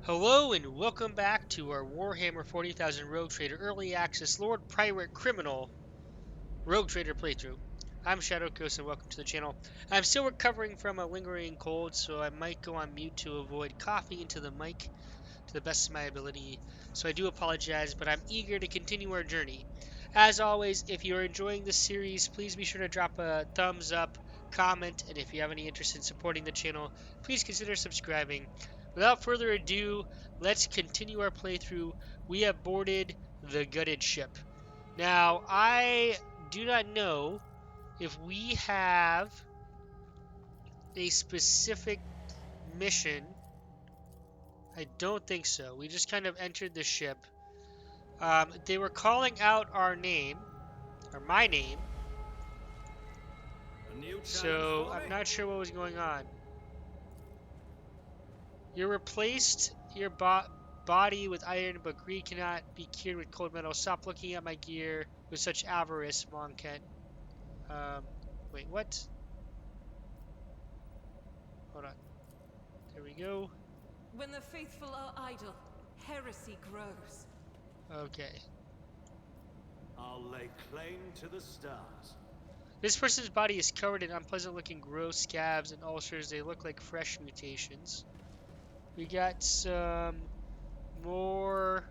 Hello and welcome back to our Warhammer 40,000 Rogue Trader Early Access Lord Pirate Criminal Rogue Trader playthrough. I'm Shadowcoast and welcome to the channel. I'm still recovering from a lingering cold, so I might go on mute to avoid coughing into the mic to the best of my ability. So I do apologize, but I'm eager to continue our journey. As always, if you're enjoying this series, please be sure to drop a thumbs up, comment, and if you have any interest in supporting the channel, please consider subscribing. Without further ado, let's continue our playthrough. We have boarded the gutted ship. Now, I do not know if we have a specific mission. I don't think so. We just kind of entered the ship. They were calling out our name, or my name, so I'm not sure what was going on. You replaced your body with iron, but greed cannot be cured with cold metal. Stop looking at my gear with such avarice, Monkent. Wait, what? Hold on. There we go. When the faithful are idle, heresy grows. Okay. I'll lay claim to the stars. This person's body is covered in unpleasant-looking gross scabs and ulcers. They look like fresh mutations. We got some more.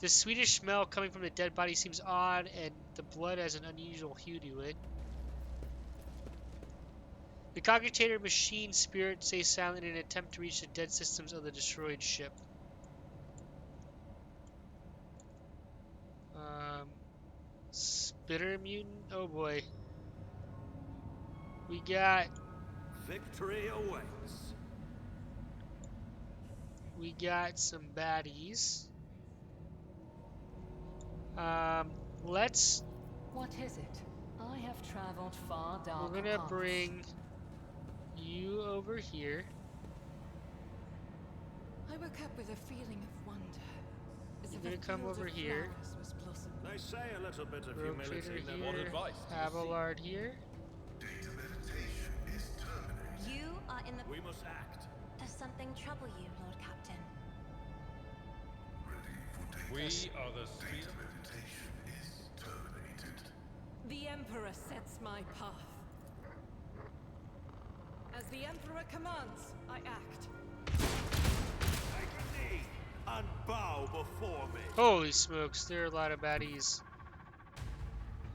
The Swedish smell coming from the dead body seems odd, and the blood has an unusual hue to it. The cogitator machine spirit stays silent in an attempt to reach the dead systems of the destroyed ship. Spitter mutant? Oh boy. We got... Victory awaits. We got some baddies. Let's... What is it? I have traveled far darker We're gonna paths. bring you over here. I woke up with a feeling of wonder. As You're if gonna a come field over of here. flowers was blossoming. They say a little bit of Rogue humility Trader never here. advice. Abelard here. Data meditation is terminated. You are in the... We must act. Does something trouble you, Lord Captain? Ready for data. We are the Data meditation is terminated. The Emperor sets my path. As the Emperor commands, I act. Take a knee and bow before me. Holy smokes, there are a lot of baddies.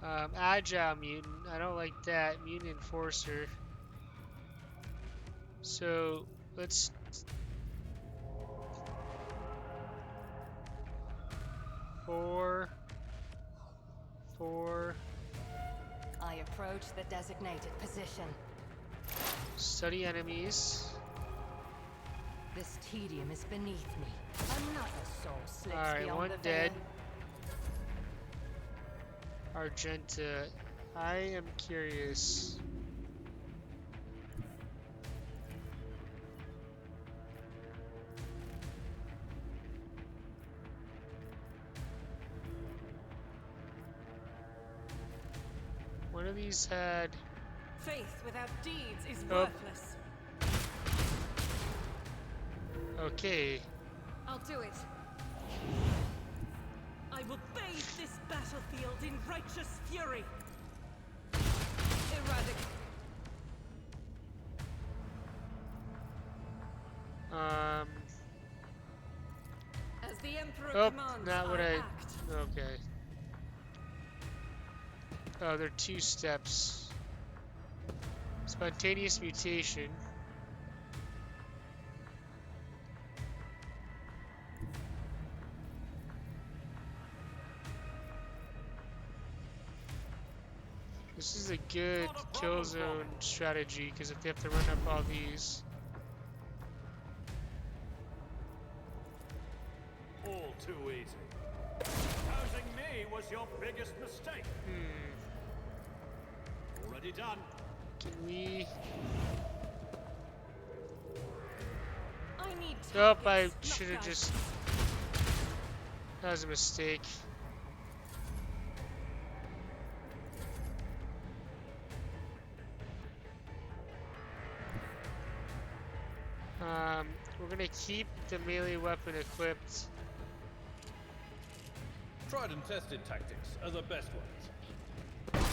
Agile mutant, I don't like that. Mutant enforcer. So, let's... Four. I approach the designated position. Study enemies. This tedium is beneath me. Another soul slips Alright, beyond one the dead. veil. Argenta. I am curious. One of these had... Faith without deeds is Oh. worthless. Okay. I'll do it. I will bathe this battlefield in righteous fury. Eradicate. As the Emperor Oh, commands, not what I I... act. Okay. Oh, there are two steps. Spontaneous mutation. This is a good kill zone strategy, because if they have to run up all these... All too easy. Housing me was your biggest mistake. Already done. Can we... I need Nope, I targets, not should have guys. just... That was a mistake. Um, we're gonna keep the melee weapon equipped. Tried and tested tactics are the best ones.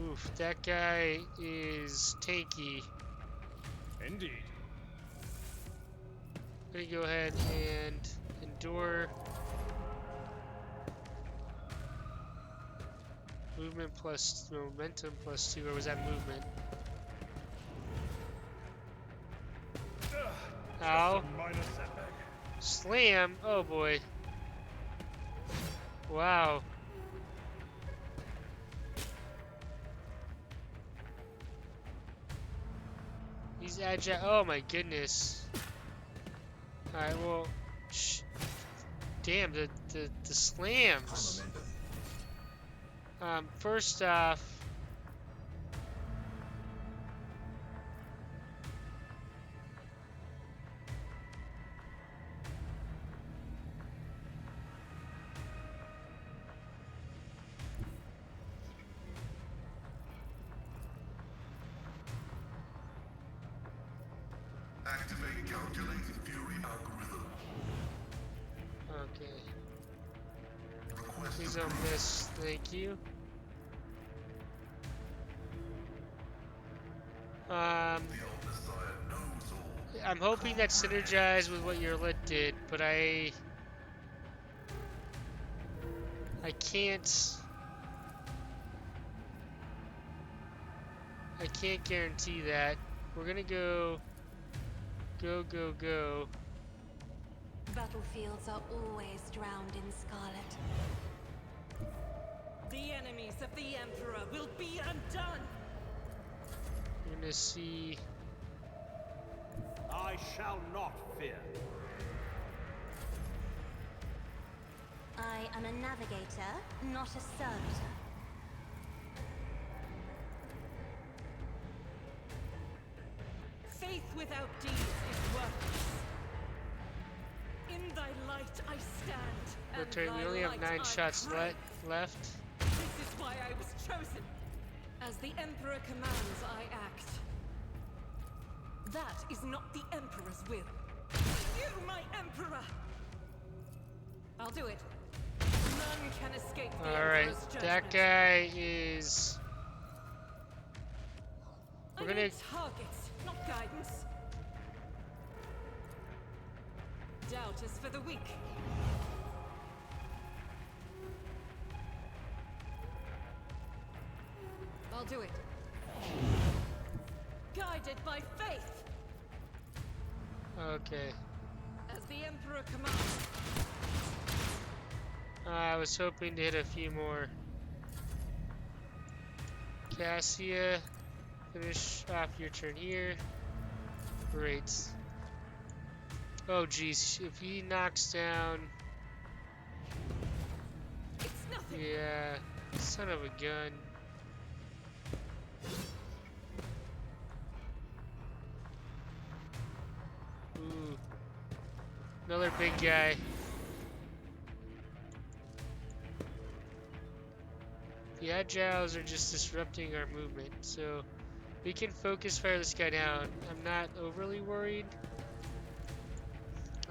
Oof, that guy is tanky. Indeed. I'm gonna go ahead and endure. Movement plus momentum plus 2, or was that movement? Ow. Just a minor setback. Slam! Oh boy. Wow. He's agile. Oh my goodness. Alright, well. Damn, the slams. First off. Activate calculated fury algorithm. Okay. Request Please don't miss. Thank you. the Messiah knows all. I'm hoping that synergized with what your lit did, but I can't guarantee that. We're gonna go. Battlefields are always drowned in scarlet. The enemies of the Emperor will be undone! We're gonna see. I shall not fear. I am a navigator, not a servitor. Faith without deeds is worthless. In thy light I stand, and Return. thy We only have light 9 I shots crave. left. This is why I was chosen. As the Emperor commands, I act. That is not the Emperor's will. You, my Emperor! I'll do it. None can escape the Alright, Emperor's judgment. that guy is. We're I gonna. need targets, not guidance. Doubt is for the weak. I'll do it. Guided by faith, Okay. as the Emperor commands. I was hoping to hit a few more. Cassia, finish off your turn here. Great. Oh geez, if he knocks down. It's nothing. Yeah, son of a gun. Ooh. Another big guy. The agiles are just disrupting our movement, so we can focus fire this guy down. I'm not overly worried.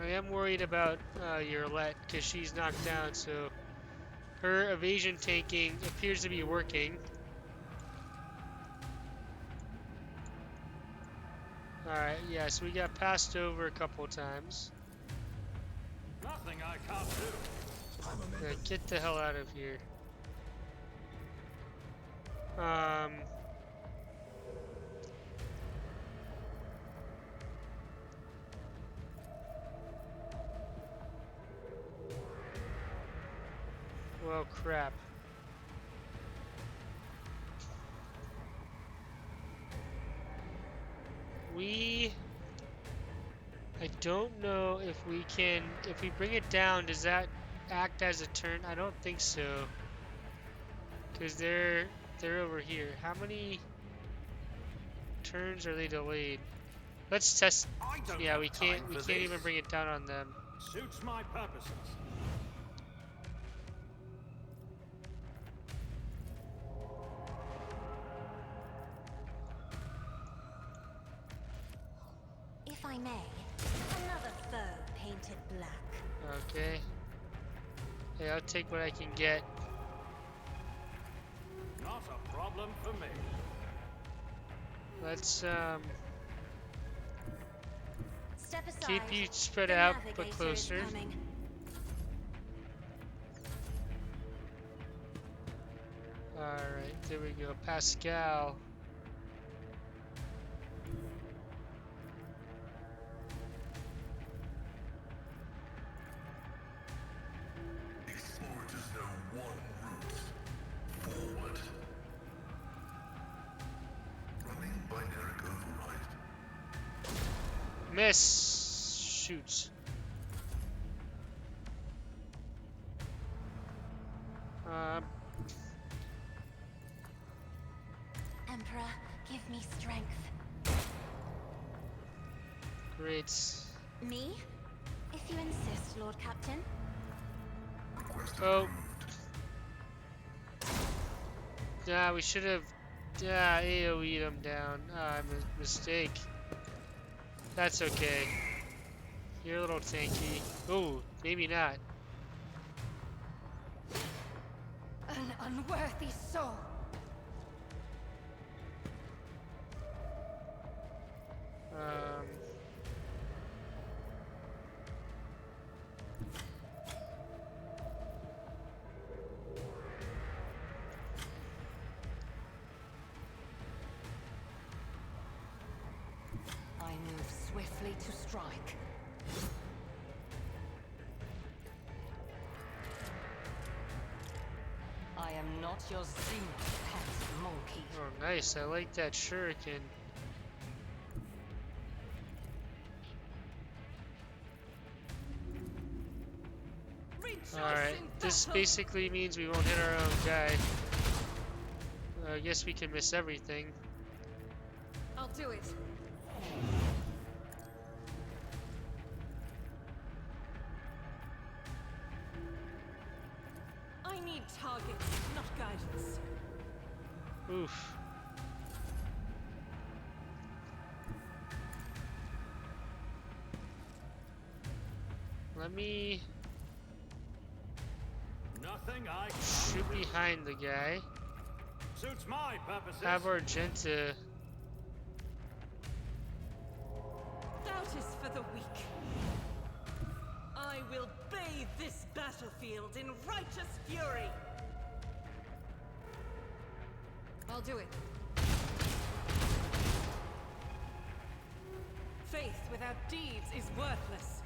I am worried about Eurolette because she's knocked down, so her evasion tanking appears to be working. Alright, yeah, so we got passed over a couple times. Nothing I can't do. Yeah, get the hell out of here. Well, crap. I don't know if we can, if we bring it down, does that act as a turn? I don't think so. Because they're over here. How many turns are they delayed? Let's test. I don't Yeah, have we time can't for even this. bring it down on them. Suits my purposes. If I may, may. Another foe painted black. Okay. Hey, I'll take what I can get. Not a problem for me. Let's Step aside. keep you spread The out but navigator is closer. coming. Alright, there we go. Pascal. Explorers know one route. Forward. Running binaric override. Miss. Shoots. Emperor, give me strength. Great. Me? If you insist, Lord Captain. Request Oh. approved. Yeah, we should have AoE'd him down. Mistake. That's okay. You're a little tanky. Oh, maybe not. An unworthy soul. Um, I move swiftly to strike. I am not your Xena, pet monkey. oh, nice. I like that shuriken. Alright, this basically means we won't hit our own guy. I guess we can miss everything. I'll do it. I need targets, not guidance. Oof. Let me Nothing I shoot can't do. behind the guy. Suits my purposes. Have Argenta. Doubt is for the weak. I will bathe this battlefield in righteous fury. I'll do it. Faith without deeds is worthless.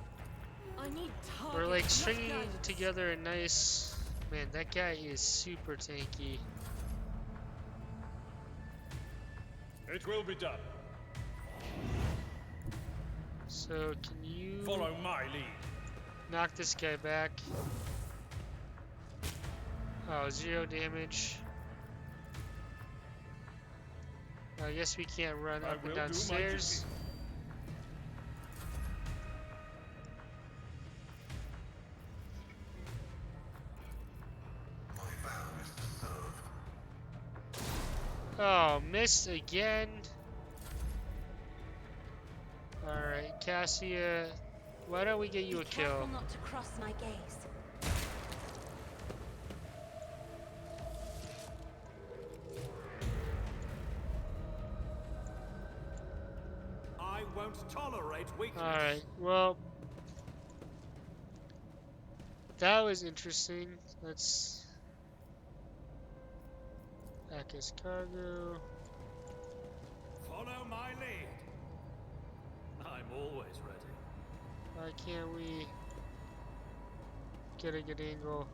I need targets. We're like not stringing guidance. together a nice. Man, that guy is super tanky. It will be done. So, can you Follow my lead. knock this guy back? Oh, 0 damage. I guess we can't run I up and will down do my stairs. duty. My vow is to serve. Oh, missed again. Alright, Cassia, why don't we get you Be a careful kill? not to cross my gaze. I won't tolerate weakness. Alright, well, that was interesting. Let's back as cargo. Follow my lead. I'm always ready. Why can't we get a good angle?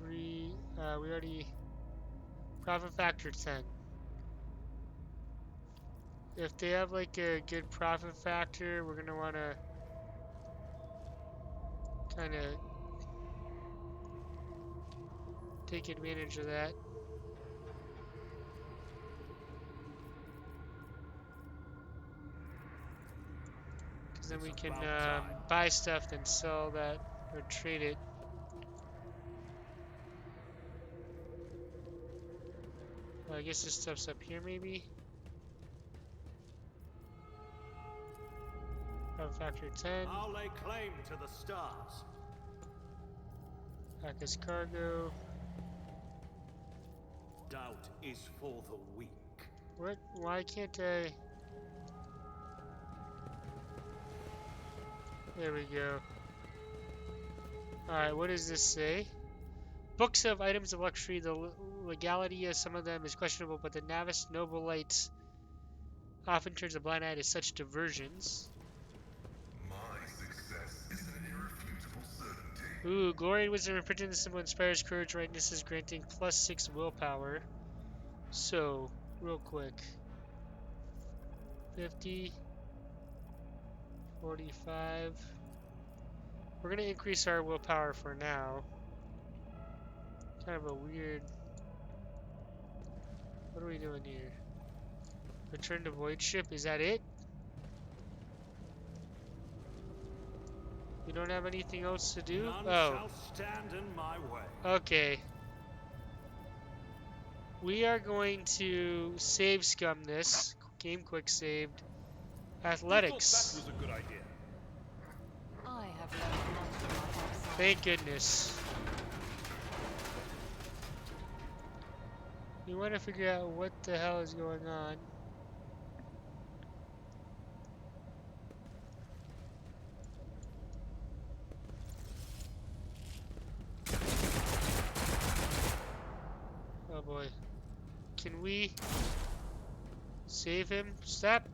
We already profit factor 10. If they have like a good profit factor, we're gonna want to kind of take advantage of that. Because then we It's can about time. buy stuff, then sell that or trade it. I guess this stuff's up here, maybe? Factor 10. I'll lay claim to the stars. Back as cargo. Doubt is for the weak. What? Why can't I? There we go. Alright, what does this say? Books of items of luxury. The legality of some of them is questionable, but the novice nobilites often turns a blind eye to such diversions. My success is an irrefutable certainty. Ooh, glory and wisdom imprinted in the symbol inspires courage, rightness is granting +6 willpower. So, real quick. 50, 45. We're gonna increase our willpower for now. Kind of a weird. What are we doing here? Return to Void Ship, is that it? We don't have anything else to do? None Oh, shall stand in my way. okay. We are going to save scum this. Game quick saved. Athletics. That was a good idea. I have learned none from my outside. Thank goodness. We want to figure out what the hell is going on. Oh boy. Can we save him? Stop.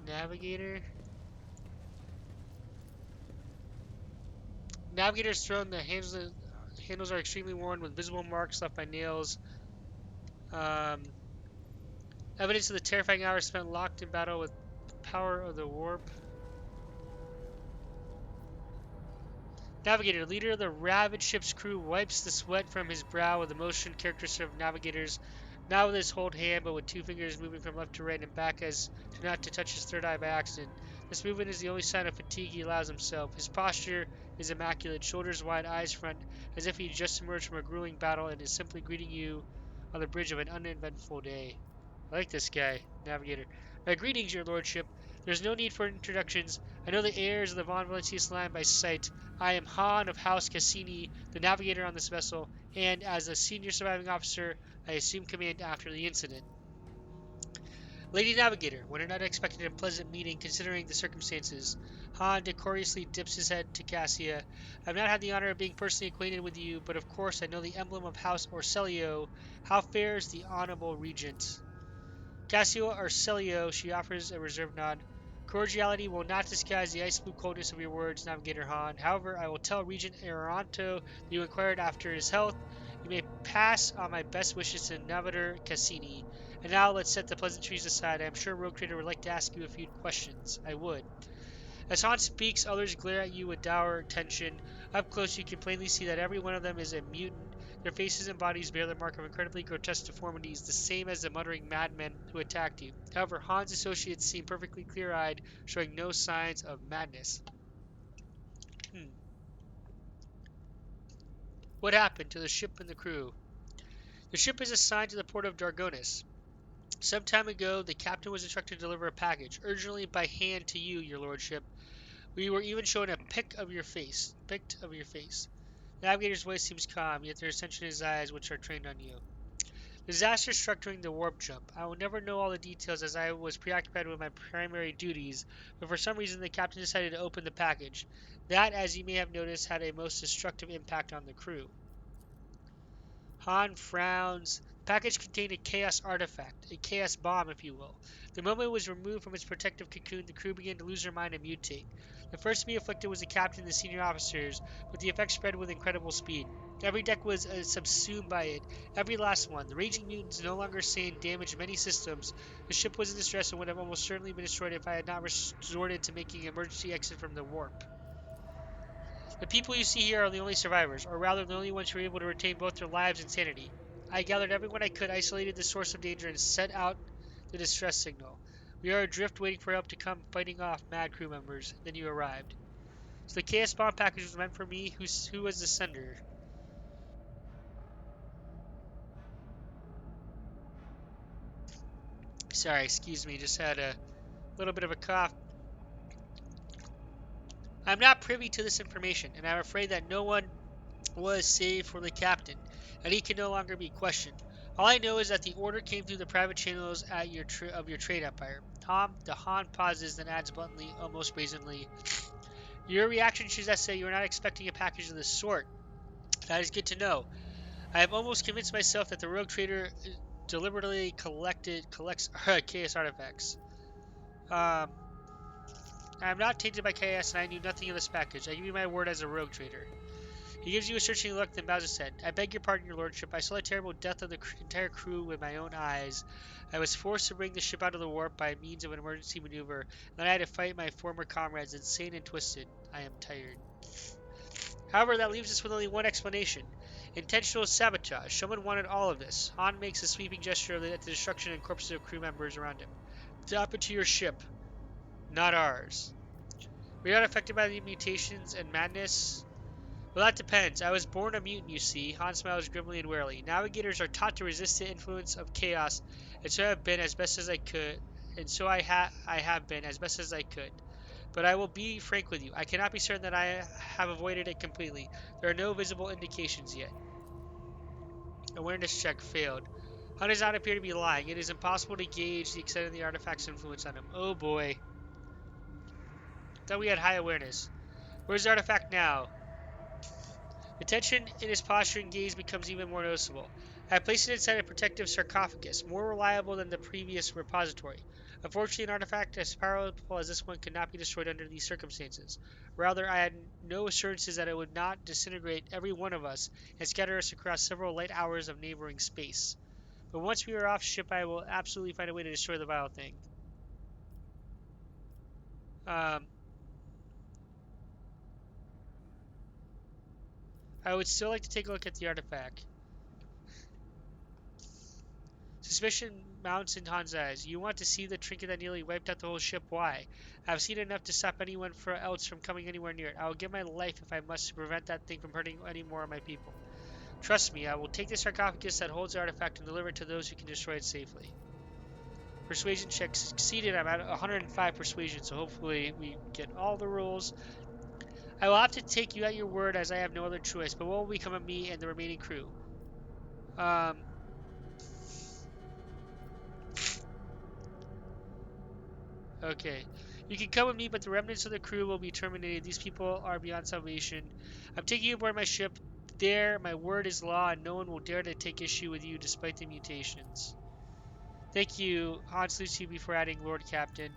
Navigator. Navigator's throne. The handles are extremely worn with visible marks left by nails. Evidence of the terrifying hours spent locked in battle with the power of the warp. Navigator, leader of the ravaged ship's crew, wipes the sweat from his brow with a motion characteristic of navigators, not with his whole hand, but with two fingers moving from left to right and back as to not to touch his third eye by accident. This movement is the only sign of fatigue he allows himself. His posture is immaculate, shoulders wide, eyes front, as if he just emerged from a grueling battle and is simply greeting you on the bridge of an uneventful day. I like this guy, Navigator. My greetings, your lordship. There's no need for introductions. I know the heirs of the von Valancius line by sight. I am Han of House Cassini, the navigator on this vessel, and as a senior surviving officer, I assume command after the incident. Lady Navigator, what an unexpected and pleasant meeting considering the circumstances. Han decorously dips his head to Cassia. I've not had the honor of being personally acquainted with you, but of course I know the emblem of House Orselio. How fares the honorable regent? Cassio Arcelio, she offers a reserved nod. Cordiality will not disguise the ice blue coldness of your words, Navigator Han. However, I will tell Regent Aranto that you inquired after his health. You may pass on my best wishes to Navigator Cassini. And now let's set the pleasantries aside. I am sure Rogue Trader would like to ask you a few questions. I would. As Han speaks, others glare at you with dour attention. Up close, you can plainly see that every one of them is a mutant. Their faces and bodies bear the mark of incredibly grotesque deformities, the same as the muttering madmen who attacked you. However, Han's associates seem perfectly clear-eyed, showing no signs of madness. What happened to the ship and the crew? The ship is assigned to the port of Dargonis. Some time ago, the captain was instructed to deliver a package, urgently by hand to you, your lordship. We were even shown a pic of your face. The navigator's voice seems calm, yet there is tension in his eyes, which are trained on you. Disaster struck during the warp jump. I will never know all the details as I was preoccupied with my primary duties, but for some reason the captain decided to open the package. That, as you may have noticed, had a most destructive impact on the crew. Han frowns. The package contained a chaos artifact, a chaos bomb, if you will. The moment it was removed from its protective cocoon, the crew began to lose their mind and mutate. The first to be afflicted was the captain and the senior officers, but the effect spread with incredible speed. Every deck was subsumed by it, every last one. The raging mutants, no longer sane, damaged many systems. The ship was in distress and would have almost certainly been destroyed if I had not resorted to making an emergency exit from the warp. The people you see here are the only survivors, or rather the only ones who were able to retain both their lives and sanity. I gathered everyone I could, isolated the source of danger, and set out the distress signal. We are adrift waiting for help to come, fighting off mad crew members. Then you arrived. So the chaos bomb package was meant for me. Who was the sender? Sorry, excuse me. Just had a little bit of a cough. I'm not privy to this information, and I'm afraid that no one was save for the captain, and he can no longer be questioned. All I know is that the order came through the private channels at your trade empire. The Han pauses, then adds bluntly, almost brazenly, "Your reaction suggests that you are not expecting a package of this sort. That is good to know. I have almost convinced myself that the rogue trader deliberately collects chaos artifacts. Um, I am not tainted by chaos, and I knew nothing of this package. I give you my word as a rogue trader." He gives you a searching look, then bows his head. "I beg your pardon, your lordship. I saw the terrible death of the entire crew with my own eyes. I was forced to bring the ship out of the warp by means of an emergency maneuver, and then I had to fight my former comrades, insane and twisted. I am tired." However, that leaves us with only one explanation. Intentional sabotage. Someone wanted all of this. Han makes a sweeping gesture at the destruction and corpses of crew members around him. "It happened to your ship, not ours. We are not affected by the mutations and madness." "Well, that depends. I was born a mutant, you see." Han smiles grimly and warily. "Navigators are taught to resist the influence of chaos, and so I have been as best as I could, I have been as best as I could. But I will be frank with you. I cannot be certain that I have avoided it completely. There are no visible indications yet." Awareness check failed. Han does not appear to be lying. It is impossible to gauge the extent of the artifact's influence on him. Oh boy. Thought we had high awareness. "Where's the artifact now?" The tension in his posture and gaze becomes even more noticeable. "I placed it inside a protective sarcophagus, more reliable than the previous repository. Unfortunately, an artifact as powerful as this one could not be destroyed under these circumstances. Rather, I had no assurances that it would not disintegrate every one of us and scatter us across several light hours of neighboring space. But once we are off ship, I will absolutely find a way to destroy the vile thing." Um, I would still like to take a look at the artifact. Suspicion mounts in Han's eyes. "You want to see the trinket that nearly wiped out the whole ship? Why? I've seen enough to stop anyone else from coming anywhere near it. I will give my life if I must to prevent that thing from hurting any more of my people. Trust me, I will take the sarcophagus that holds the artifact and deliver it to those who can destroy it safely." Persuasion check succeeded. I'm at 105 persuasion, so hopefully we get all the rolls. "I will have to take you at your word as I have no other choice, but what will become of me and the remaining crew?" Um, Okay. "You can come with me, but the remnants of the crew will be terminated. These people are beyond salvation. I'm taking you aboard my ship. There, my word is law, and no one will dare to take issue with you despite the mutations." "Thank you." Han salutes you before adding, "Lord Captain."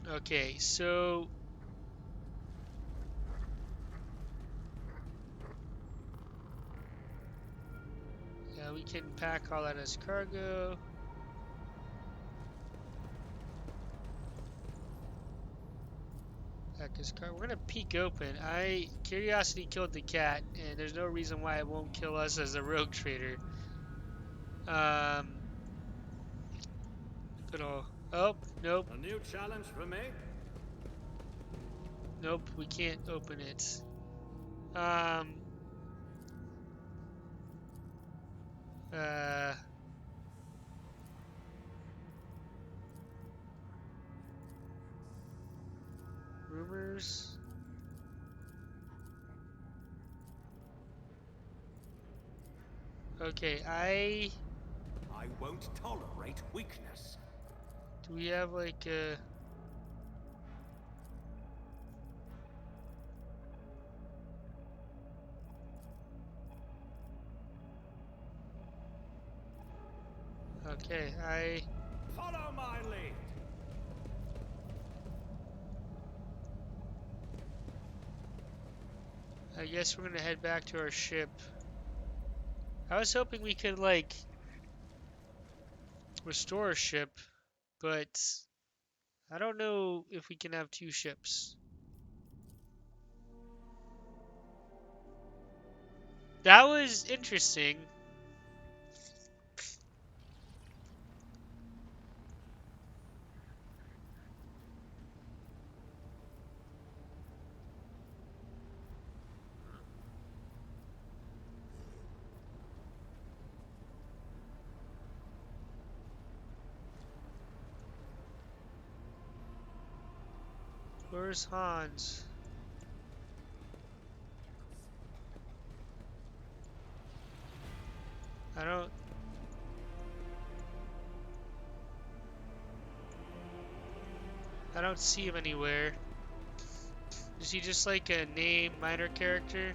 Okay, so yeah, we can pack all that as cargo. We're gonna peek open. Curiosity killed the cat, and there's no reason why it won't kill us as a rogue trader. Um, but oh, nope, A new challenge for me? nope, we can't open it. Um, uh, rumors. Okay, I won't tolerate weakness. do we have like a? Okay, Follow my lead. I guess we're gonna head back to our ship. I was hoping we could like restore a ship, but I don't know if we can have two ships. That was interesting. Where's Hans? I don't see him anywhere. Is he just like a name minor character?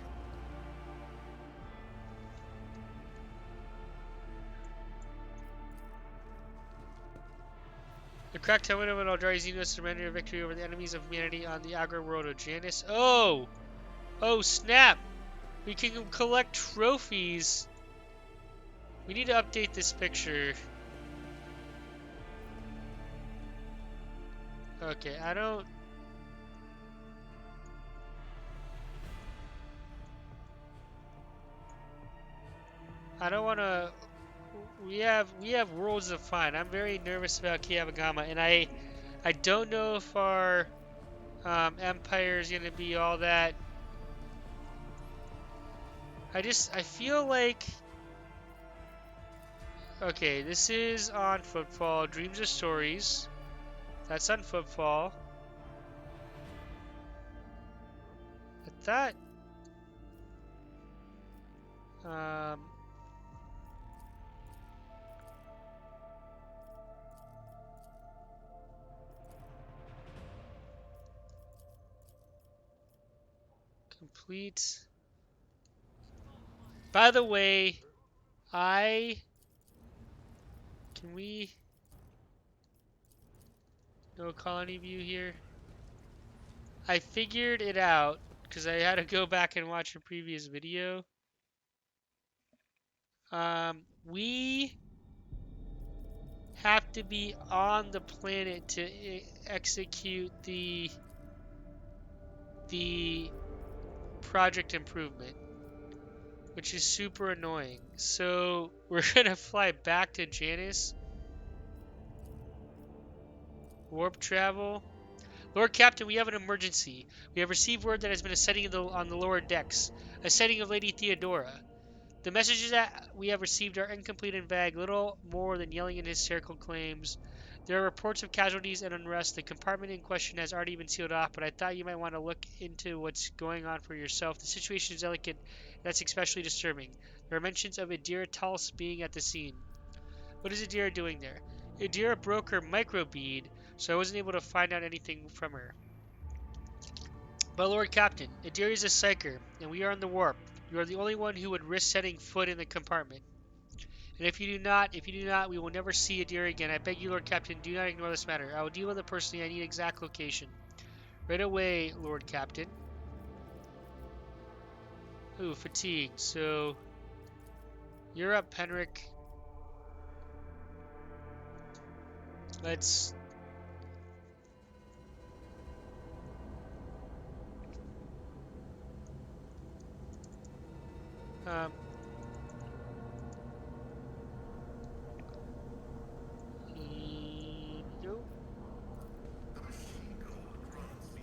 The cracked helmet of an Eldrazi Janus surrendered a victory over the enemies of humanity on the aggro world of Janus. Oh! Oh snap! We can collect trophies. We need to update this picture. Okay, I don't want to. We have worlds to find. I'm very nervous about Kiabagama, and I don't know if our empire is gonna be all that. I feel like. Okay, this is on Footfall. Dreams of Stories. That's on Footfall. I thought. Complete. By the way, can we no colony view here? I figured it out because I had to go back and watch a previous video. We have to be on the planet to execute the project improvement, which is super annoying. So we're gonna fly back to Janus. Warp travel. Lord Captain, we have an emergency. We have received word that has been a sighting on the lower decks. A sighting of Lady Theodora. The messages that we have received are incomplete and vague, little more than yelling and hysterical claims. There are reports of casualties and unrest. The compartment in question has already been sealed off, but I thought you might want to look into what's going on for yourself. The situation is delicate, and that's especially disturbing. There are mentions of Idira Tulse being at the scene. What is Idira doing there? Idira broke her microbead, so I wasn't able to find out anything from her. But Lord Captain, Idira is a psyker, and we are on the warp. You are the only one who would risk setting foot in the compartment. And if you do not, we will never see Idira again. I beg you, Lord Captain, do not ignore this matter. I will deal with it personally. I need exact location. Right away, Lord Captain. Ooh, fatigue. So, you're up, Penric. Let's...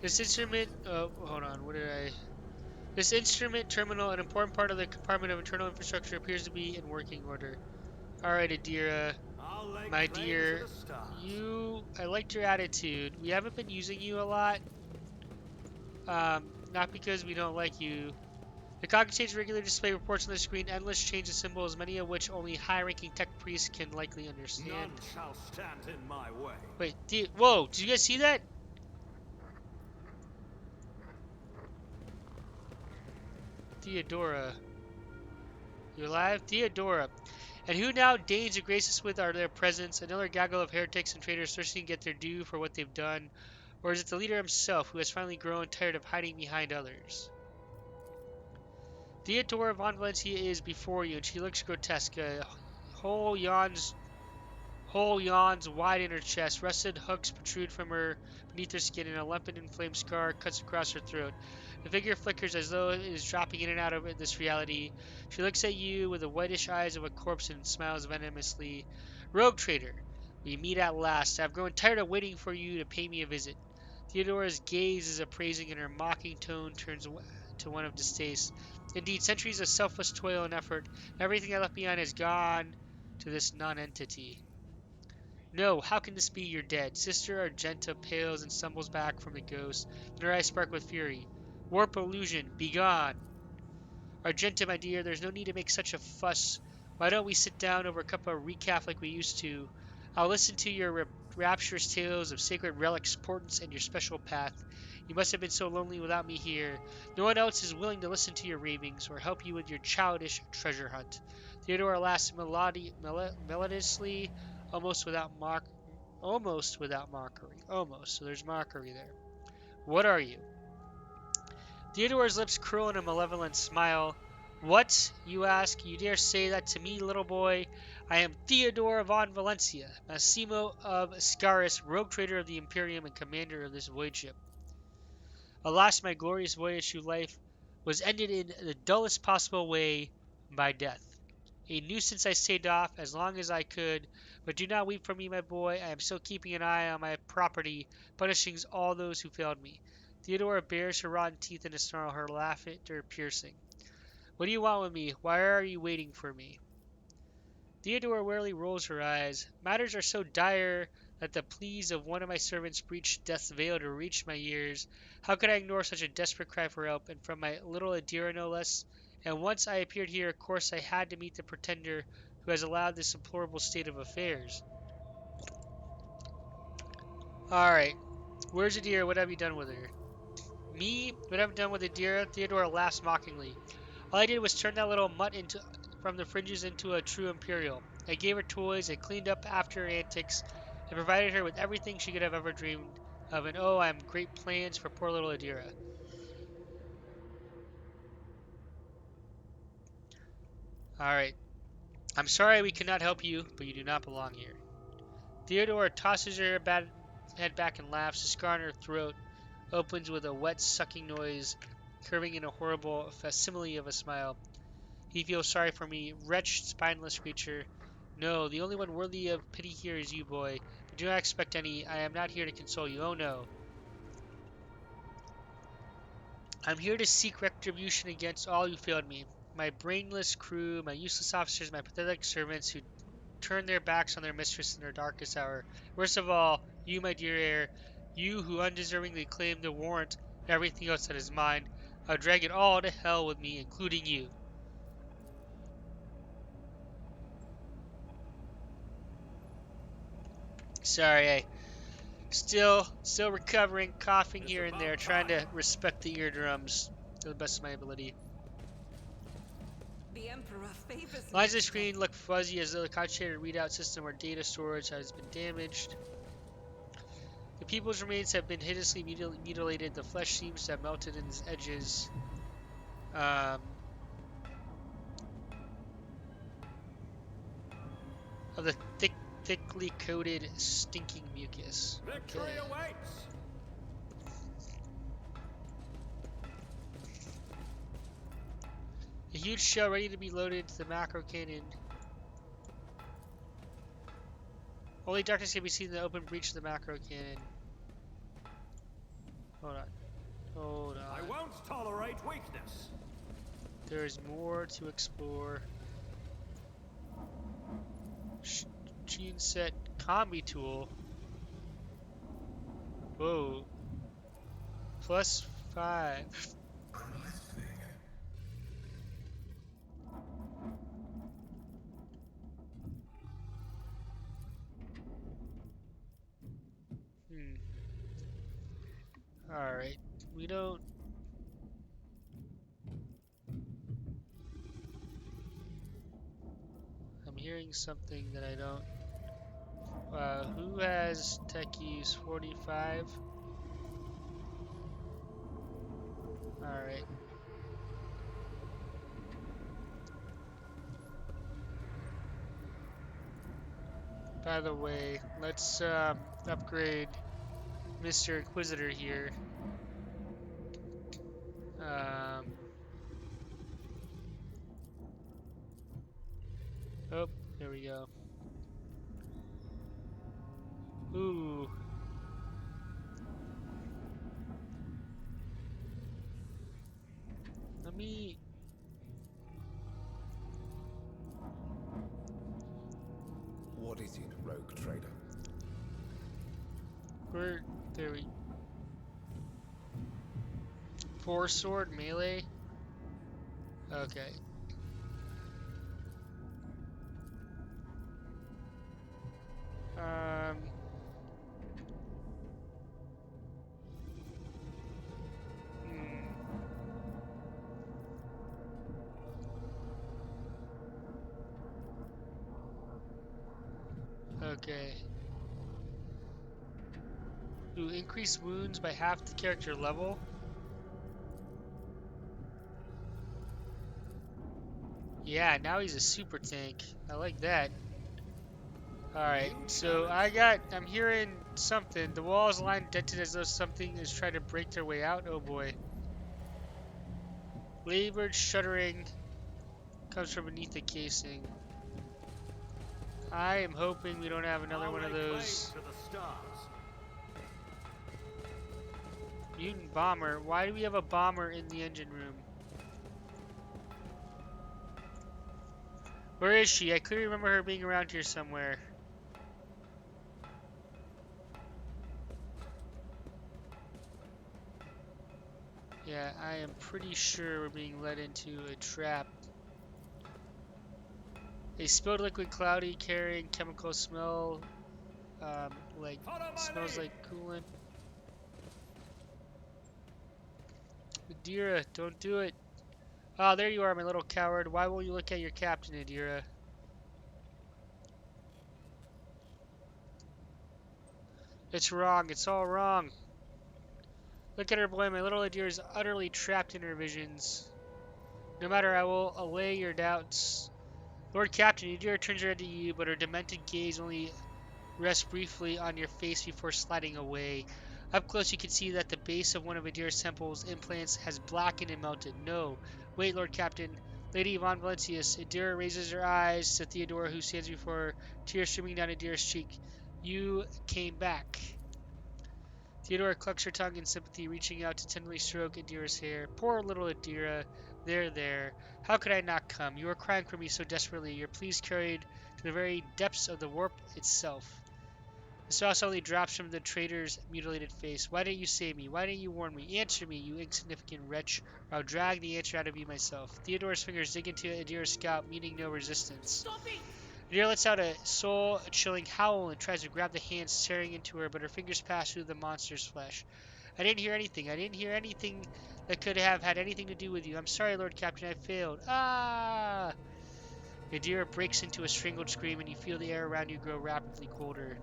This instrument, hold on, what did I... This instrument terminal, an important part of the compartment of internal infrastructure, appears to be in working order. Alright, Idira, my dear, I liked your attitude. We haven't been using you a lot, not because we don't like you. The cog exchange regularly display reports on the screen, endless change of symbols, many of which only high-ranking tech priests can likely understand. None shall stand in my way. Wait, whoa, did you guys see that? Theodora. You alive? Theodora. And who now deigns to grace us with their presence? Another gaggle of heretics and traitors thirsting to get their due for what they've done? Or is it the leader himself who has finally grown tired of hiding behind others? Theodora von Valencia is before you, and she looks grotesque. Whole yawns wide in her chest. Rusted hooks protrude from her beneath her skin, and a lump and inflamed scar cuts across her throat. The figure flickers as though it is dropping in and out of this reality. She looks at you with the whitish eyes of a corpse and smiles venomously. Rogue traitor, we meet at last. I've grown tired of waiting for you to pay me a visit. Theodora's gaze is appraising, and her mocking tone turns to one of distaste. Indeed, centuries of selfless toil and effort, everything I left behind has gone to this non-entity. No, how can this be? You're dead. Sister Argenta pales and stumbles back from the ghost, then her eyes spark with fury. Warp illusion, begone! Argenta, my dear, there's no need to make such a fuss. Why don't we sit down over a cup of recaf like we used to? I'll listen to your rapturous tales of sacred relics, portents, and your special path. You must have been so lonely without me here. No one else is willing to listen to your ravings or help you with your childish treasure hunt. Theodora laughs melodiously, almost without mockery. Almost, so there's mockery there. What are you? Theodora's lips curl in a malevolent smile. What, you ask? You dare say that to me, little boy? I am Theodora von Valencia, Massimo of Scaris, rogue trader of the Imperium and commander of this void ship. Alas, my glorious voyage through life was ended in the dullest possible way, by death. A nuisance I staved off as long as I could, but do not weep for me, my boy. I am still keeping an eye on my property, punishing all those who failed me. Theodora bares her rotten teeth in a snarl, her laughter piercing. What do you want with me? Why are you waiting for me? Theodora wearily rolls her eyes. Matters are so dire that the pleas of one of my servants breached death's veil to reach my ears. How could I ignore such a desperate cry for help, and from my little Idira no less? And once I appeared here, of course I had to meet the pretender who has allowed this deplorable state of affairs. Alright, where's Idira? What have you done with her? Me? What have I done with Idira? Theodora laughs mockingly. All I did was turn that little mutt from the fringes into a true Imperial. I gave her toys, I cleaned up after her antics, and provided her with everything she could have ever dreamed of, and oh, I have great plans for poor little Idira. Alright, I'm sorry we cannot help you, but you do not belong here. Theodora tosses her head back and laughs. The scar on her throat opens with a wet sucking noise, curving in a horrible facsimile of a smile. He feels sorry for me, wretched, spineless creature. No, the only one worthy of pity here is you, boy. But do not expect any. I am not here to console you. Oh, no. I'm here to seek retribution against all who failed me. My brainless crew, my useless officers, my pathetic servants who turned their backs on their mistress in their darkest hour. Worst of all, you, my dear heir, you who undeservingly claim the warrant and everything else that is mine. I'll drag it all to hell with me, including you. Sorry, I still recovering, coughing here and there, trying to respect the eardrums to the best of my ability. The Emperor favors Lines of the screen look fuzzy as though the concentrated readout system or data storage has been damaged. The people's remains have been hideously mutilated. The flesh seems to have melted in its edges. Of the thickly coated, stinking mucus. Victory Okay. awaits! A huge shell ready to be loaded into the macro cannon. Only darkness can be seen in the open breach of the macro cannon. Hold on. I won't tolerate weakness. There is more to explore. Gene set combi tool. Whoa. +5. I'm listening. Alright. We don't... I'm hearing something that I don't... who has tech use 45? Alright. By the way, let's upgrade Mr. Inquisitor here. Oh, there we go. Ooh. Let me... What is it, rogue trader? Where? There we. 4-sword melee. Okay. Um. Hmm. Okay. Ooh, increase wounds by half the character level. Yeah, now he's a super tank. I like that. Alright, so I'm hearing something. The walls line dented as though something is trying to break their way out. Oh boy. Labored shuddering comes from beneath the casing. I am hoping we don't have another one of those. To the stars. Mutant bomber. Why do we have a bomber in the engine room? Where is she? I clearly remember her being around here somewhere. Yeah, I am pretty sure we're being led into a trap. A spilled liquid cloudy carrying chemical smell, like smells like coolant. Idira, don't do it. Ah, there you are, my little coward. Why won't you look at your captain, Idira? It's wrong. It's all wrong. Look at her, boy. My little Idira is utterly trapped in her visions. No matter, I will allay your doubts. Lord Captain, Idira turns her head to you, but her demented gaze only rests briefly on your face before sliding away. Up close, you can see that the base of one of Idira's temple's implants has blackened and melted. No. Wait, Lord Captain. Lady von Valancius. Idira raises her eyes to Theodora, who stands before her, tears streaming down Idira's cheek. You came back. Theodora clucks her tongue in sympathy, reaching out to tenderly stroke Idira's hair. Poor little Idira. There, there. How could I not come? You were crying for me so desperately, your pleas carried to the very depths of the warp itself. The saw suddenly drops from the traitor's mutilated face. Why didn't you save me? Why didn't you warn me? Answer me, you insignificant wretch, or I'll drag the answer out of you myself. Theodora's fingers dig into Idira's scalp, meeting no resistance. Stop it! Idira lets out a soul-chilling howl and tries to grab the hand staring into her, but her fingers pass through the monster's flesh. I didn't hear anything. I didn't hear anything that could have had anything to do with you. I'm sorry, Lord Captain, I failed. Ah! Idira breaks into a strangled scream, and you feel the air around you grow rapidly colder.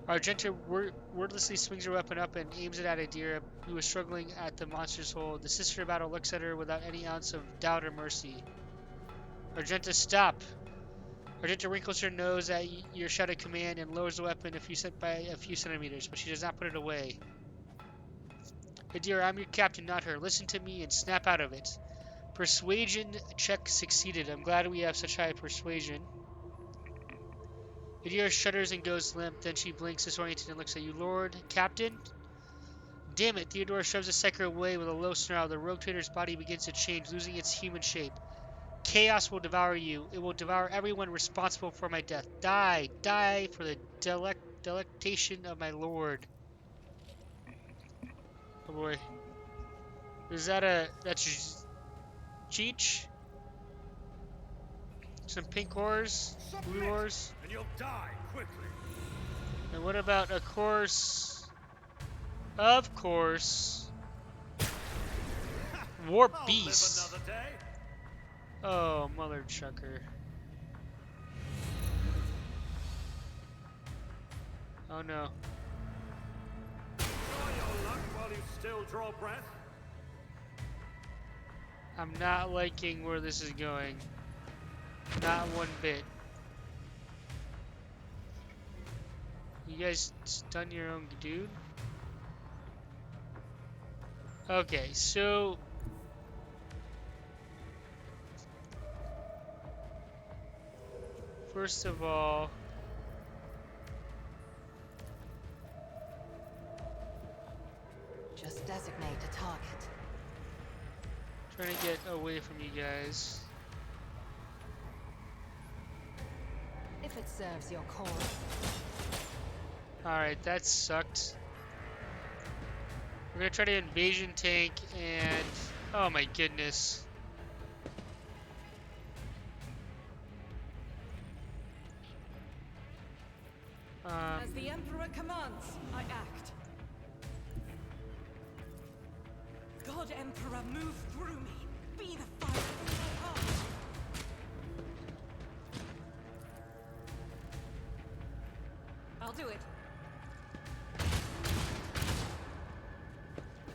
Argenta wordlessly swings her weapon up and aims it at Idira, who is struggling at the monster's hold. The sister of battle looks at her without any ounce of doubt or mercy. Argenta, stop! Argenta wrinkles her nose at your shouted command and lowers the weapon by a few centimeters, but she does not put it away. Idira, I'm your captain, not her. Listen to me and snap out of it. Persuasion check succeeded. I'm glad we have such high persuasion. Idira shudders and goes limp, then she blinks, disoriented, and looks at you. Lord Captain? Damn it! Theodora shoves the psyker away with a low snarl. The rogue trader's body begins to change, losing its human shape. Chaos will devour you. It will devour everyone responsible for my death. Die! Die for the delectation of my lord. Oh boy. Is that that's Cheech? Some pink ores? Blue ores? And you'll die quickly. And what about a course? Of course. Warp I'll Beast. live another day. Oh, mother chucker. Oh no. Try your luck while you still draw breath. I'm not liking where this is going. Not one bit. You guys stun your own dude? Okay, so first of all, Just designate a target. trying to get away from you guys. If it serves your cause. Alright, that sucked. We're gonna try to invasion tank and... Oh my goodness. As the Emperor commands, I act. God Emperor, move through me. Be the fire in my heart. I'll do it.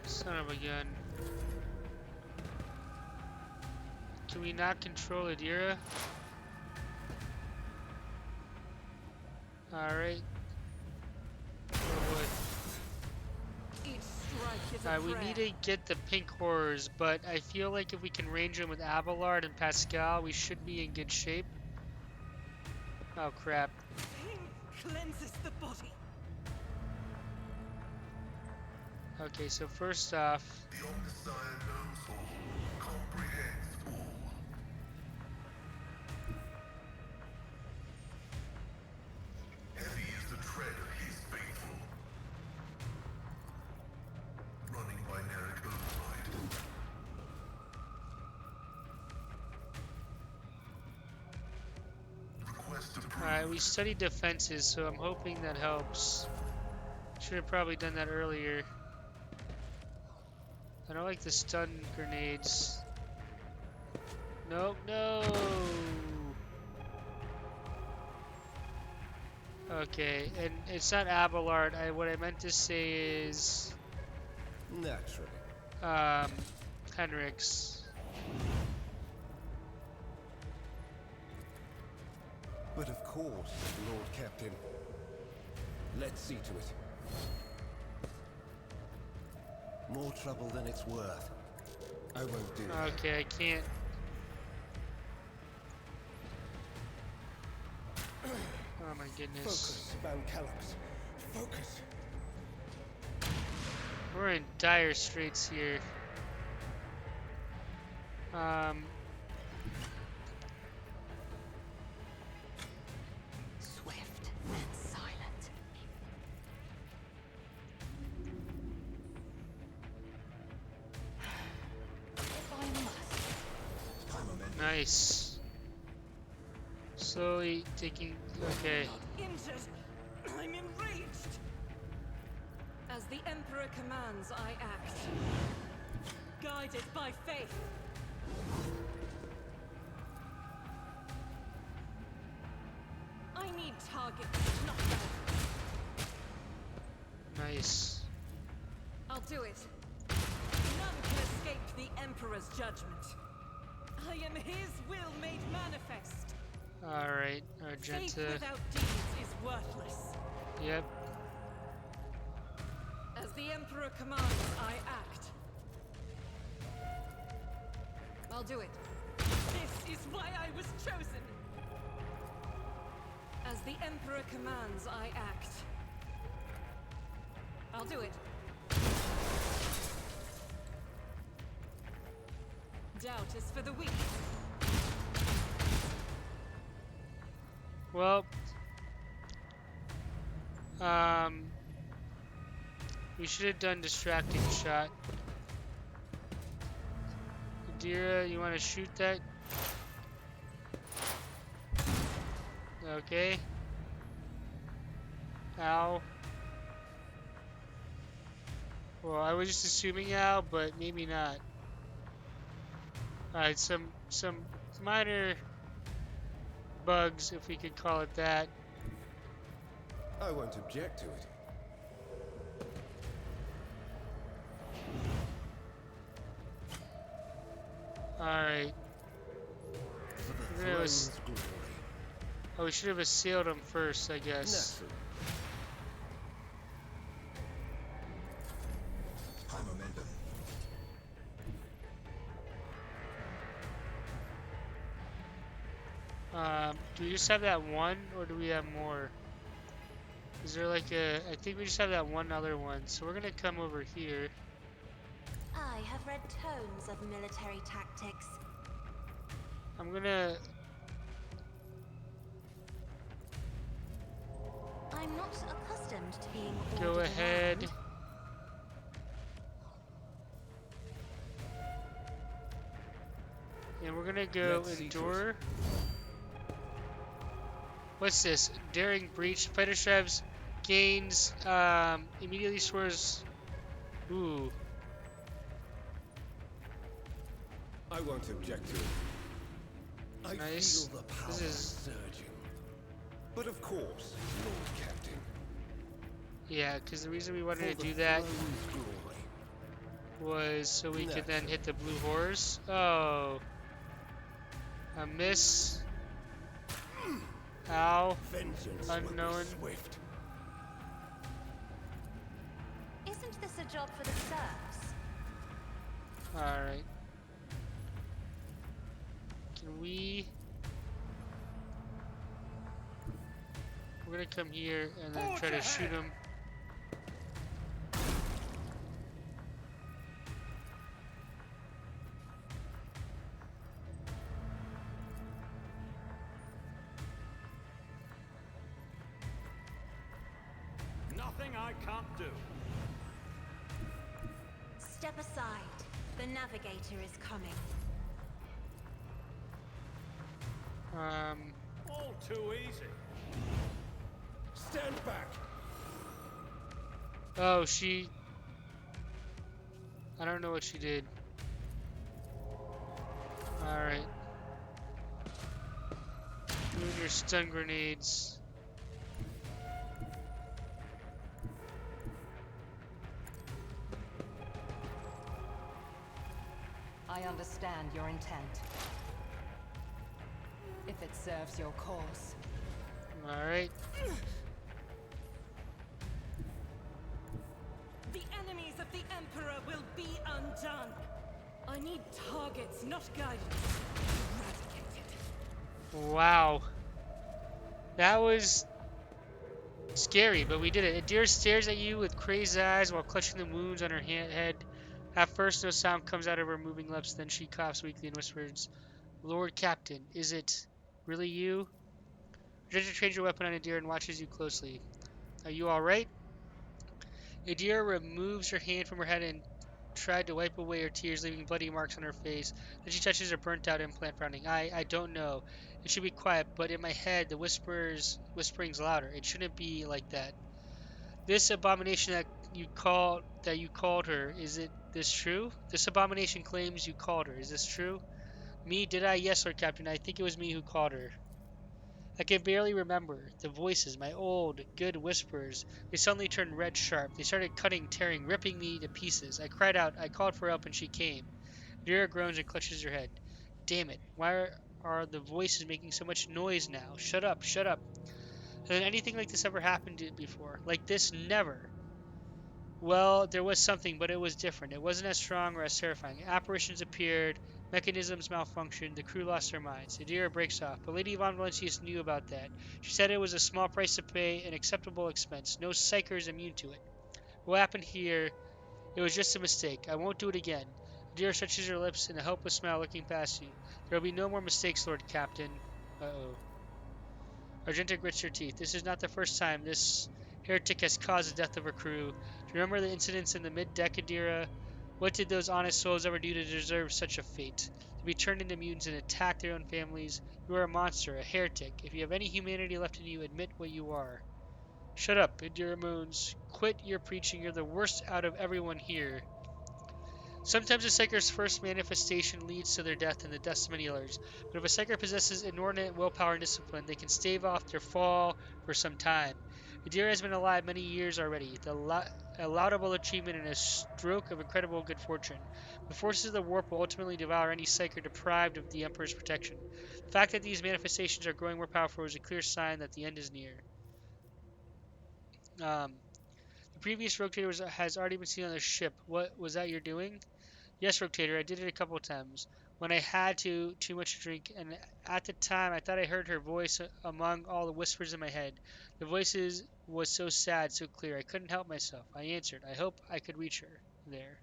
Son of a gun. Can we not control Idira? Alright. Oh boy. Each strike is a Alright, we prayer. need to get the pink horrors, but I feel like if we can range them with Abelard and Pascal, we should be in good shape. Oh crap. Pain cleanses the body. Okay, so first off, The Omnissiah knows all, comprehends all. Heavy is the tread of his faithful. Running by Neriko's might. Request approved. alright, we studied defenses, so I'm hoping that helps. Should have probably done that earlier. I don't like the stun grenades. Nope, no! Okay, and it's not Abelard. What I meant to say is... Naturally. Henrik's. But of course, Lord Captain. Let's see to it. More trouble than it's worth. I won't do that. Okay, I can't. Oh my goodness. Focus, Valancius. Focus. We're in dire straits here. Swift and silent. If I must. Nice. Slowly taking. Okay. Injured. I'm enraged. As the Emperor commands, I act. Guided by faith. I need targets, not battles. Nice. I'll do it. None can escape the Emperor's judgment. I am his will made manifest. Alright, Faith Argenta. without deeds is worthless. Yep. As the Emperor commands, I act. I'll do it. This is why I was chosen. As the Emperor commands, I act. I'll do it. Doubt is for the weak. Well, we should have done distracting shot. Idira, you want to shoot that? Okay. Ow. Well, I was just assuming ow, but maybe not. Alright, some minor bugs, if we could call it that. I won't object to it. Alright. For the We're gonna throne's glory. Oh, we should have assailed him first, I guess. Naturally. High momentum. Do we just have that one, or do we have more? Is there like a... I think we just have that one other one, so we're gonna come over here. I have read tomes of military tactics. I'm gonna... I'm I'm not accustomed to being Go ordered ahead. around. And we're gonna go Let's see to endure. What's this? Daring breach. Fighter stripes gains immediately swears. Ooh. I won't object to it. I Nice. feel the power This is surging. But of course, Lord Captain. yeah, because the reason we For wanted to the do that throne's glory. was so we could then hit the blue horse. Oh. A miss. Ow. Vengeance Unknown. will be swift. Isn't this a job for the serfs? Alright. Can we... We're gonna come here and then try to shoot him. Nothing I can't do. Step aside. The navigator is coming. All too easy. Stand back. Oh, she... I don't know what she did. Alright. Doing your stun grenades. I understand your intent. If it serves your cause. Alright. The enemies of the Emperor will be undone. I need targets, not guidance. Eradicated. Wow. That was scary, but we did it. Idira stares at you with crazed eyes while clutching the wounds on her head. At first, no sound comes out of her moving lips, then she coughs weakly and whispers, Lord Captain, is it really you? Regenta trains your weapon on Idira and watches you closely. Are you alright? Idira removes her hand from her head and tried to wipe away her tears, leaving bloody marks on her face. Then she touches her burnt-out implant, frowning. I don't know. It should be quiet, but in my head, the whispering's louder. It shouldn't be like that. This abomination that you called her, is it this true? This abomination claims you called her. Is this true? Me? Did I? Yes, Lord Captain. I think it was me who called her. I can barely remember. The voices, my old, good whispers, they suddenly turned red sharp. They started cutting, tearing, ripping me to pieces. I cried out. I called for help and she came. Vera groans and clutches her head. Damn it. Why are the voices making so much noise now? Shut up, shut up. Has anything like this ever happened before? Like this? Never. Well, there was something, but it was different. It wasn't as strong or as terrifying. Apparitions appeared, mechanisms malfunctioned, the crew lost their minds. Idira breaks off, but Lady von Valancius knew about that. She said it was a small price to pay, an acceptable expense. No psyker is immune to it. What happened here, it was just a mistake. I won't do it again. Idira stretches her lips in a helpless smile looking past you. There will be no more mistakes, Lord Captain. Uh-oh. Argenta grits her teeth. This is not the first time this heretic has caused the death of her crew. Do you remember the incidents in the mid-deck, Idira? What did those honest souls ever do to deserve such a fate? To be turned into mutants and attack their own families? You are a monster, a heretic. If you have any humanity left in you, admit what you are. Shut up, Idira moans. Quit your preaching. You're the worst out of everyone here. Sometimes a psyker's first manifestation leads to their death and the deaths of many others, but if a psyker possesses inordinate willpower and discipline, they can stave off their fall for some time. Idira has been alive many years already, a laudable achievement and a stroke of incredible good fortune. The forces of the warp will ultimately devour any psyker deprived of the Emperor's protection. The fact that these manifestations are growing more powerful is a clear sign that the end is near. The previous rotator has already been seen on the ship. What was that you're doing? Yes, Rotator, I did it a couple of times. When I had too much to drink, and at the time I thought I heard her voice among all the whispers in my head. The voices was so sad, so clear, I couldn't help myself. I answered. I hope I could reach her. There.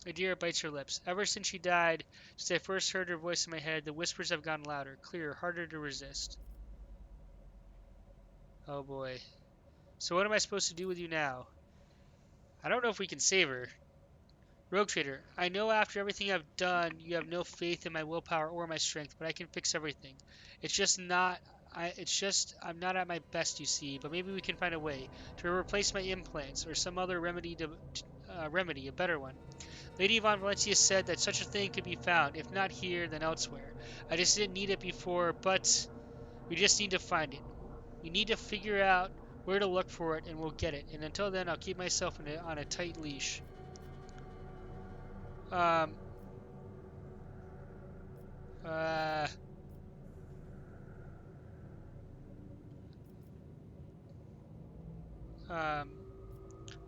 Idira bites her lips. Ever since she died, since I first heard her voice in my head, the whispers have gotten louder, clearer, harder to resist. Oh boy. So what am I supposed to do with you now? I don't know if we can save her. Rogue Trader, I know after everything I've done, you have no faith in my willpower or my strength, but I can fix everything. It's just not, I'm not at my best, you see, but maybe we can find a way to replace my implants or some other remedy, a better one. Lady von Valencia said that such a thing could be found, if not here, then elsewhere. I just didn't need it before, but we just need to find it. We need to figure out where to look for it, and we'll get it. And until then, I'll keep myself on a tight leash. Um, uh, um,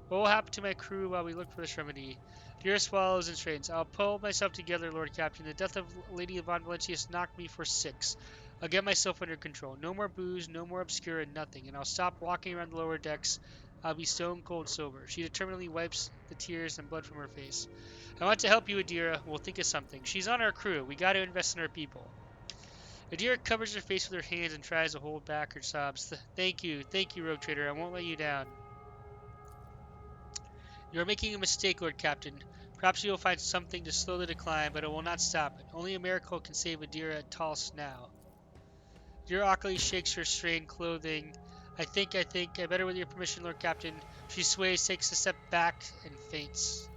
what will happen to my crew while we look for this remedy? Dear swallows and strains, I'll pull myself together, Lord Captain. The death of Lady von Valancius knocked me for 6. I'll get myself under control. No more booze, no more obscura, nothing. And I'll stop walking around the lower decks. I'll be stone cold sober. She determinedly wipes the tears and blood from her face. I want to help you, Idira. We'll think of something. She's on our crew. We got to invest in our people. Idira covers her face with her hands and tries to hold back her sobs. Thank you, Rogue Trader. I won't let you down. You are making a mistake, Lord Captain. Perhaps you will find something to slow the decline, but it will not stop it. Only a miracle can save Idira at Talus now. Idira awkwardly shakes her strained clothing. I think, I better with your permission, Lord Captain. She sways, takes a step back, and faints.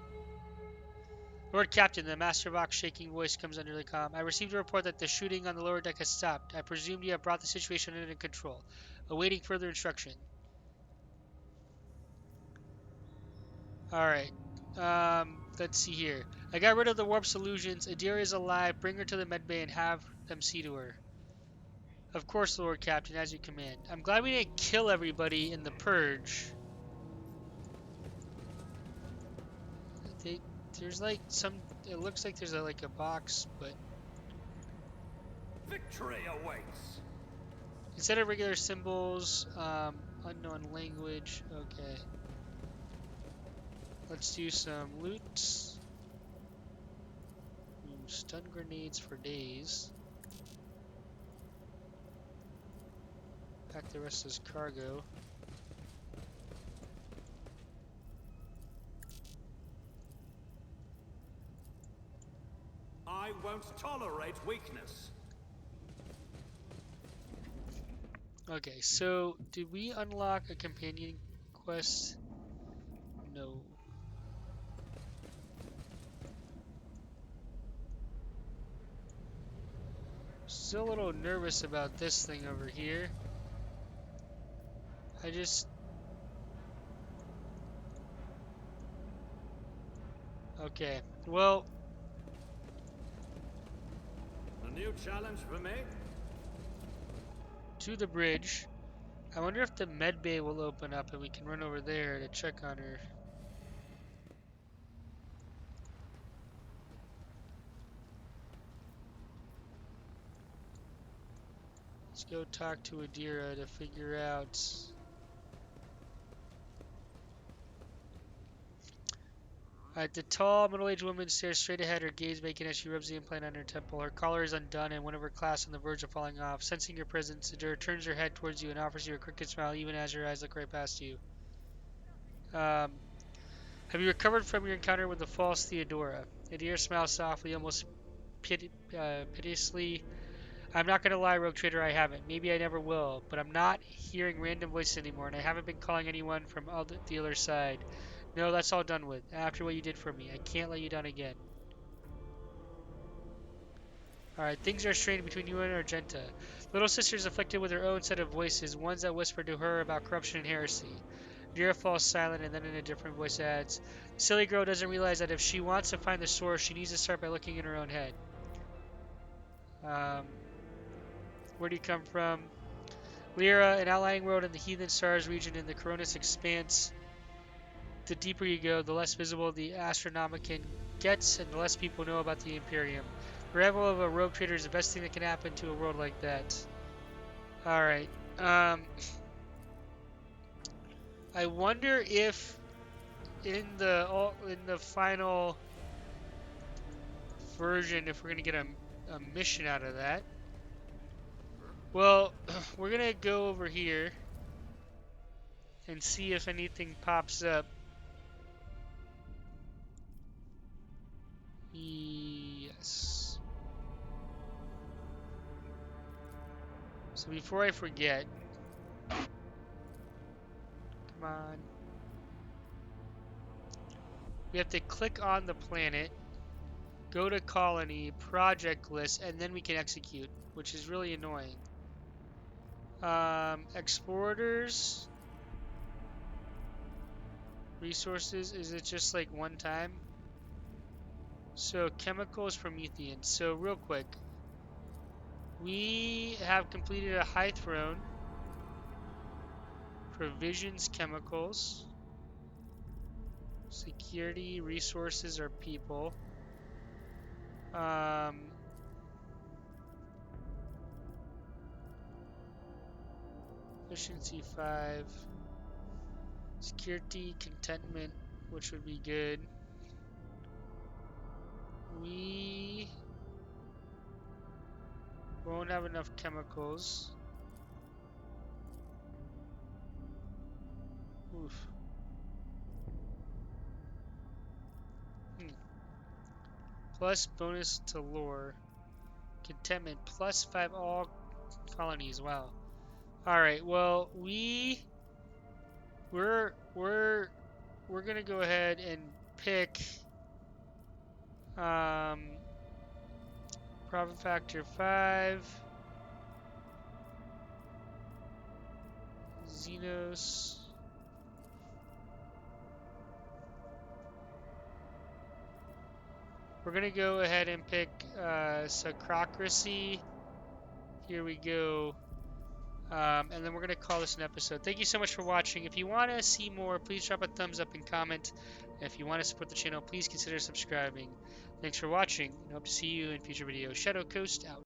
Lord Captain, the Master Vox shaking voice comes under the comm. I received a report that the shooting on the lower deck has stopped. I presume you have brought the situation under control. Awaiting further instruction. Alright. Let's see here. I got rid of the warp's illusions. Idira is alive. Bring her to the medbay and have them see to her. Of course, Lord Captain, as you command. I'm glad we didn't kill everybody in the purge. There's like some... It looks like there's like a box, but... Victory awaits. Instead of regular symbols, unknown language. Okay. Let's do some loot. Stun grenades for days. Pack the rest as cargo. I won't tolerate weakness. Okay, so did we unlock a companion quest? No. Still a little nervous about this thing over here. Okay, well... A new challenge for me? To the bridge. I wonder if the med bay will open up and we can run over there to check on her. Let's go talk to Idira to figure out... Alright, the tall, middle-aged woman stares straight ahead, her gaze vacant as she rubs the implant on her temple. Her collar is undone and one of her clasps on the verge of falling off. Sensing your presence, Idira turns her head towards you and offers you a crooked smile even as her eyes look right past you. Have you recovered from your encounter with the false Theodora? Idira smiles softly, almost piteously. I'm not gonna lie, Rogue Trader, I haven't. Maybe I never will, but I'm not hearing random voices anymore, and I haven't been calling anyone from the other side. No, that's all done with. After what you did for me, I can't let you down again. Alright, things are strained between you and Argenta. Little sister is afflicted with her own set of voices, ones that whisper to her about corruption and heresy. Dira falls silent and then in a different voice adds, the silly girl doesn't realize that if she wants to find the source, she needs to start by looking in her own head. Where do you come from? Lyra, an outlying world in the Heathen Stars region in the Coronis Expanse. The deeper you go, the less visible the Astronomicon gets, and the less people know about the Imperium. The arrival of a rogue trader is the best thing that can happen to a world like that. Alright. I wonder if in the final version, if we're gonna get a mission out of that. Well, we're gonna go over here. and see if anything pops up. Yes. So before I forget, come on. We have to click on the planet, go to colony, project list, and then we can execute, which is really annoying. Exporters, resources, is it just like one time? So chemicals, Promethean. So real quick, we have completed a high throne, provisions, chemicals, security, resources, or people. Efficiency 5, security, contentment, which would be good. We won't have enough chemicals. Oof. Plus bonus to lore. Contentment plus 5 all colonies. Wow. All right. Well, we're gonna go ahead and pick profit factor 5. Xenos. We're gonna go ahead and pick Socracy. Here we go. And then we're gonna call this an episode. Thank you so much for watching. If you want to see more, please drop a thumbs up and comment. And if you want to support the channel, please consider subscribing. Thanks for watching, and hope to see you in future videos. Shadowcoast out.